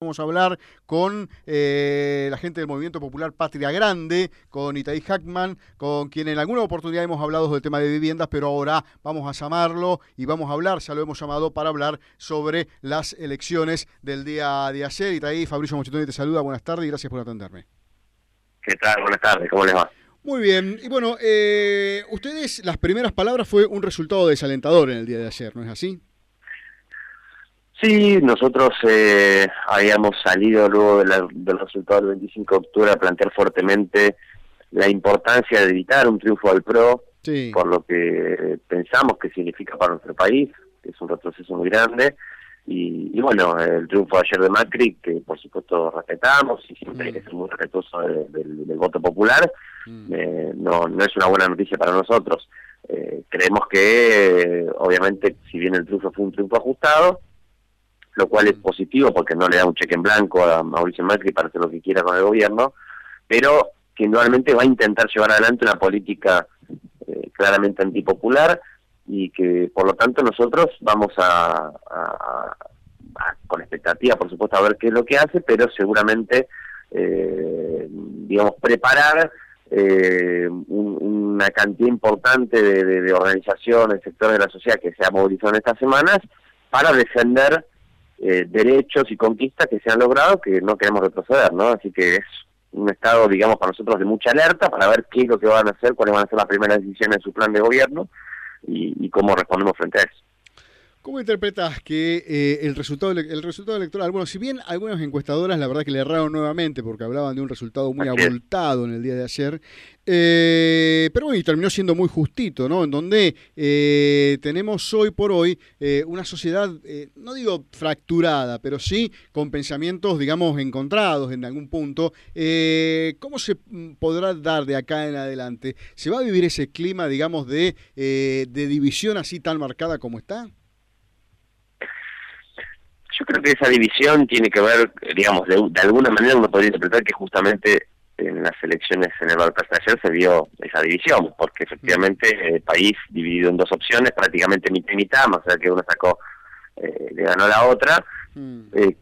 Vamos a hablar con la gente del Movimiento Popular Patria Grande, con Itaí Hackman, con quien en alguna oportunidad hemos hablado del tema de viviendas, pero ahora vamos a llamarlo y vamos a hablar, ya lo hemos llamado para hablar sobre las elecciones del día de ayer. Itaí, Fabricio Mochitoni te saluda, buenas tardes y gracias por atenderme. ¿Qué tal? Buenas tardes, ¿cómo les va? Muy bien, y bueno, ustedes, las primeras palabras fue un resultado desalentador en el día de ayer, ¿no es así? Sí, nosotros habíamos salido luego del resultado del 25 de octubre a plantear fuertemente la importancia de evitar un triunfo del PRO, Sí. por lo que pensamos que significa para nuestro país, que es un retroceso muy grande, y bueno, el triunfo ayer de Macri, que por supuesto respetamos y siempre hay que ser muy respetuoso del voto popular, no es una buena noticia para nosotros. Creemos que obviamente si bien el triunfo fue un triunfo ajustado, lo cual es positivo porque no le da un cheque en blanco a Mauricio Macri para hacer lo que quiera con el gobierno, pero que indudablemente va a intentar llevar adelante una política claramente antipopular y que por lo tanto nosotros vamos con expectativa, por supuesto, a ver qué es lo que hace, pero seguramente, digamos, preparar una cantidad importante de organizaciones, sectores de la sociedad que se ha movilizado en estas semanas para defender derechos y conquistas que se han logrado, que no queremos retroceder, ¿no? Así que es un estado, digamos, para nosotros de mucha alerta para ver qué es lo que van a hacer, cuáles van a ser las primeras decisiones de su plan de gobierno y cómo respondemos frente a eso. ¿Cómo interpretas que el resultado electoral, bueno, si bien algunas encuestadoras la verdad que le erraron nuevamente porque hablaban de un resultado muy abultado en el día de ayer, pero bueno, y terminó siendo muy justito, ¿no? En donde tenemos hoy por hoy una sociedad, no digo fracturada, pero sí con pensamientos, digamos, encontrados en algún punto. ¿Cómo se podrá dar de acá en adelante? ¿Se va a vivir ese clima, digamos, de división así tan marcada como está? Yo creo que esa división tiene que ver, digamos, de alguna manera uno podría interpretar que justamente en las elecciones en el Valparaíso ayer se vio esa división, porque efectivamente el país dividido en dos opciones, prácticamente mitad y mitad, más allá que uno sacó, le ganó a la otra.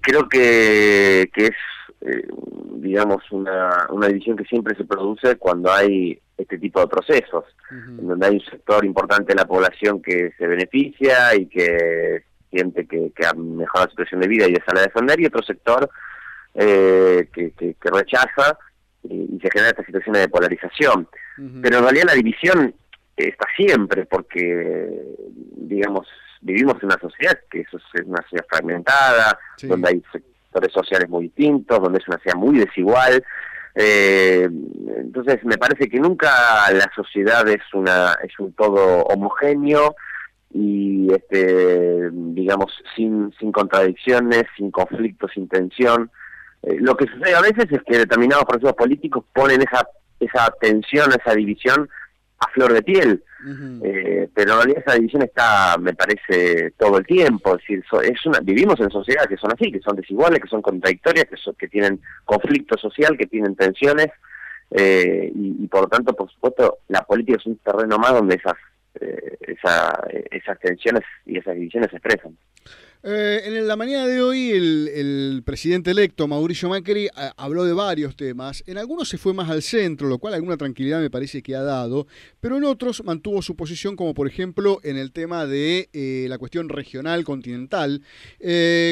Creo que es, digamos, una división que siempre se produce cuando hay este tipo de procesos, en donde hay un sector importante de la población que se beneficia y que siente que ha mejorado la situación de vida y sale a defender, y otro sector que rechaza y se genera esta situación de polarización. Pero en realidad la división está siempre, porque, digamos, vivimos en una sociedad que es una sociedad fragmentada, donde hay sectores sociales muy distintos, donde es una sociedad muy desigual. Entonces me parece que nunca la sociedad es un todo homogéneo y digamos sin contradicciones, sin conflictos, sin tensión. Lo que sucede a veces es que determinados procesos políticos ponen esa tensión, esa división a flor de piel, pero en realidad esa división está, me parece, todo el tiempo. Es decir, vivimos en sociedades que son así, que son desiguales, que son contradictorias, que tienen conflicto social, que tienen tensiones, y por lo tanto, por supuesto, la política es un terreno más donde esas tensiones y esas divisiones se expresan. En la mañana de hoy el presidente electo Mauricio Macri habló de varios temas. En algunos se fue más al centro, lo cual alguna tranquilidad me parece que ha dado, pero en otros mantuvo su posición, como por ejemplo en el tema de la cuestión regional continental,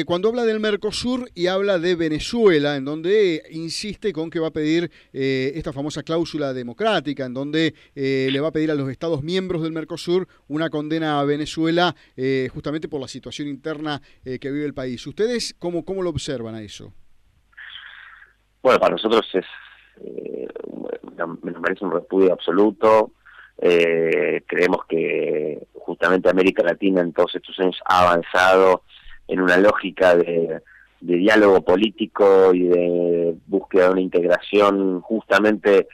cuando habla del Mercosur y habla de Venezuela, en donde insiste con que va a pedir esta famosa cláusula democrática, en donde le va a pedir a los estados miembros del Mercosur una condena a Venezuela justamente por la situación interna que vive el país. ¿Ustedes cómo lo observan a eso? Bueno, para nosotros me parece un repudio absoluto. Creemos que justamente América Latina en todos estos años ha avanzado en una lógica de diálogo político y de búsqueda de una integración justamente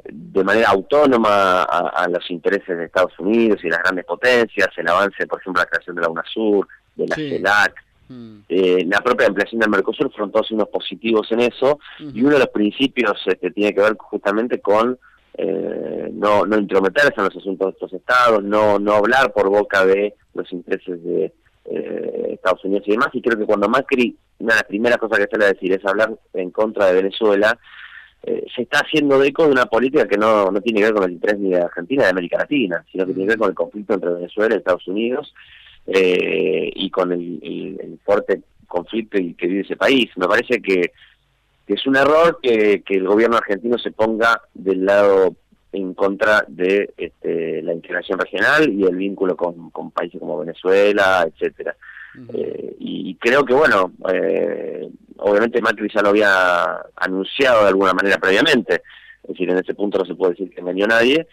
de manera autónoma a los intereses de Estados Unidos y las grandes potencias, el avance, por ejemplo, la creación de la UNASUR, de la CELAC, la propia ampliación del Mercosur, fueron todos unos positivos en eso, y uno de los principios tiene que ver justamente con no intrometerse en los asuntos de estos estados, no hablar por boca de los intereses de Estados Unidos y demás, y creo que cuando Macri una de las primeras cosas que sale a decir es hablar en contra de Venezuela, se está haciendo eco de una política que no tiene que ver con el interés ni de Argentina ni de América Latina, sino que tiene que ver con el conflicto entre Venezuela y Estados Unidos, y con el fuerte conflicto que vive ese país. Me parece que es un error que el gobierno argentino se ponga del lado en contra de la integración regional y el vínculo con países como Venezuela, etcétera. Y creo que, bueno, obviamente Macri ya lo había anunciado de alguna manera previamente, es decir, en ese punto no se puede decir que engañó a nadie,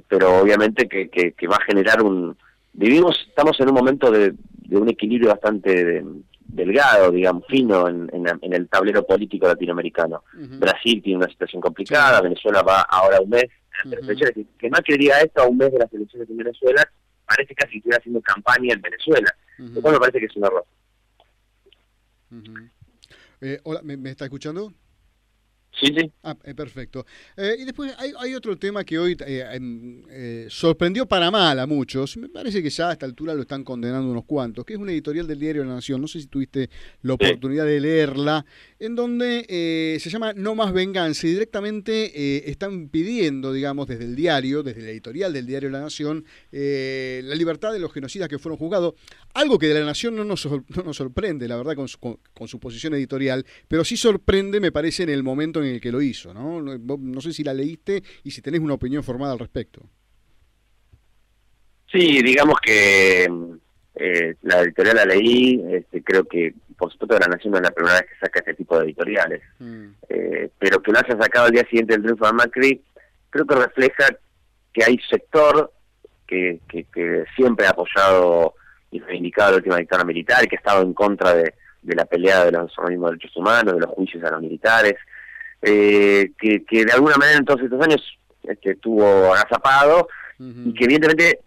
pero obviamente que va a generar estamos en un momento de un equilibrio bastante delgado, digamos, fino en el tablero político latinoamericano. Brasil tiene una situación complicada, Venezuela va ahora a un mes de las elecciones. Que Macri diga esto a un mes de las elecciones en Venezuela, parece casi que estuviera haciendo campaña en Venezuela, lo cual me parece que es un error. Hola, ¿me está escuchando? Sí, sí. Perfecto. Y después hay otro tema que hoy sorprendió para mal a muchos. Me parece que ya a esta altura lo están condenando unos cuantos, que es una editorial del diario La Nación. No sé si tuviste la oportunidad de leerla, en donde se llama No Más Venganza, y directamente están pidiendo, digamos, desde el diario, desde la editorial del diario La Nación, la libertad de los genocidas que fueron juzgados. Algo que de La Nación no nos sorprende, la verdad, con su posición editorial, pero sí sorprende, me parece, en el momento en el que lo hizo, ¿no? No sé si la leíste y si tenés una opinión formada al respecto. Sí, digamos que la editorial la leí, creo que, por supuesto, La Nación no es la primera vez que saca este tipo de editoriales, pero que lo haya sacado al día siguiente del triunfo de Macri, creo que refleja que hay sector que siempre ha apoyado y reivindicado la última dictadura militar y que ha estado en contra de la pelea de los organismos de derechos humanos, de los juicios a los militares, que de alguna manera en todos estos años estuvo agazapado, y que evidentemente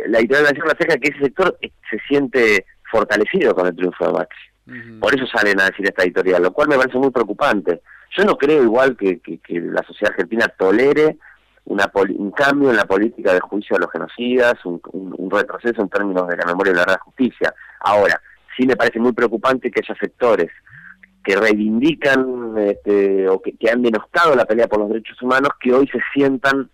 la editorial de la Nación refleja que ese sector se siente fortalecido con el triunfo de Macri. Por eso salen a decir esta editorial, lo cual me parece muy preocupante. Yo no creo igual que la sociedad argentina tolere un cambio en la política de juicio a los genocidas, un retroceso en términos de la memoria y la verdad justicia. Ahora, sí me parece muy preocupante que haya sectores que reivindican o que han denostado la pelea por los derechos humanos, que hoy se sientan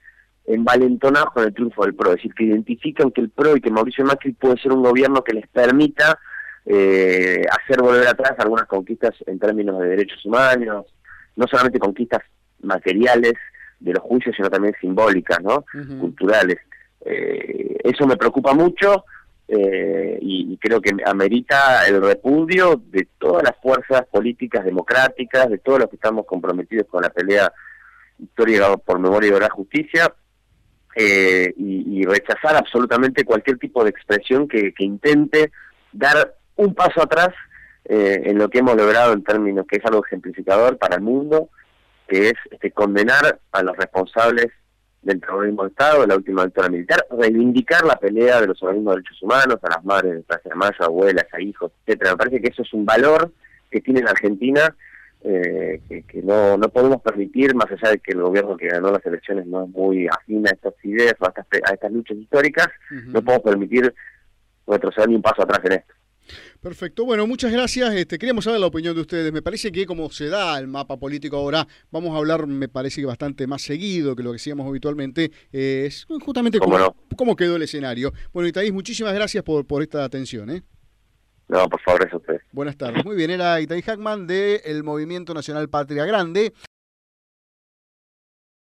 envalentonados con el triunfo del PRO, es decir, que identifican que el PRO y que Mauricio Macri puede ser un gobierno que les permita hacer volver atrás algunas conquistas en términos de derechos humanos, no solamente conquistas materiales de los juicios, sino también simbólicas, ¿no? Culturales. Eso me preocupa mucho, y creo que amerita el repudio de todas las fuerzas políticas democráticas, de todos los que estamos comprometidos con la pelea histórica por memoria y verdad justicia, y rechazar absolutamente cualquier tipo de expresión que intente dar un paso atrás en lo que hemos logrado en términos que es algo ejemplificador para el mundo, que es condenar a los responsables del terrorismo de Estado, de la última dictadura militar, reivindicar la pelea de los organismos de derechos humanos, a las madres de Plaza de Mayo, abuelas, a hijos, etcétera. Me parece que eso es un valor que tiene la Argentina, que no podemos permitir, más allá de que el gobierno que ganó las elecciones no es muy afín a estas ideas o a estas luchas históricas, no podemos permitir retroceder ni un paso atrás en esto. Perfecto, bueno, muchas gracias. Queríamos saber la opinión de ustedes. Me parece que como se da el mapa político ahora, vamos a hablar, me parece que bastante más seguido que lo que hacíamos habitualmente, es justamente cómo quedó el escenario. Bueno, Itaís, muchísimas gracias por esta atención. No, por favor, eso a ustedes. Buenas tardes. Muy bien, era Itaís Hackman del Movimiento Nacional Patria Grande.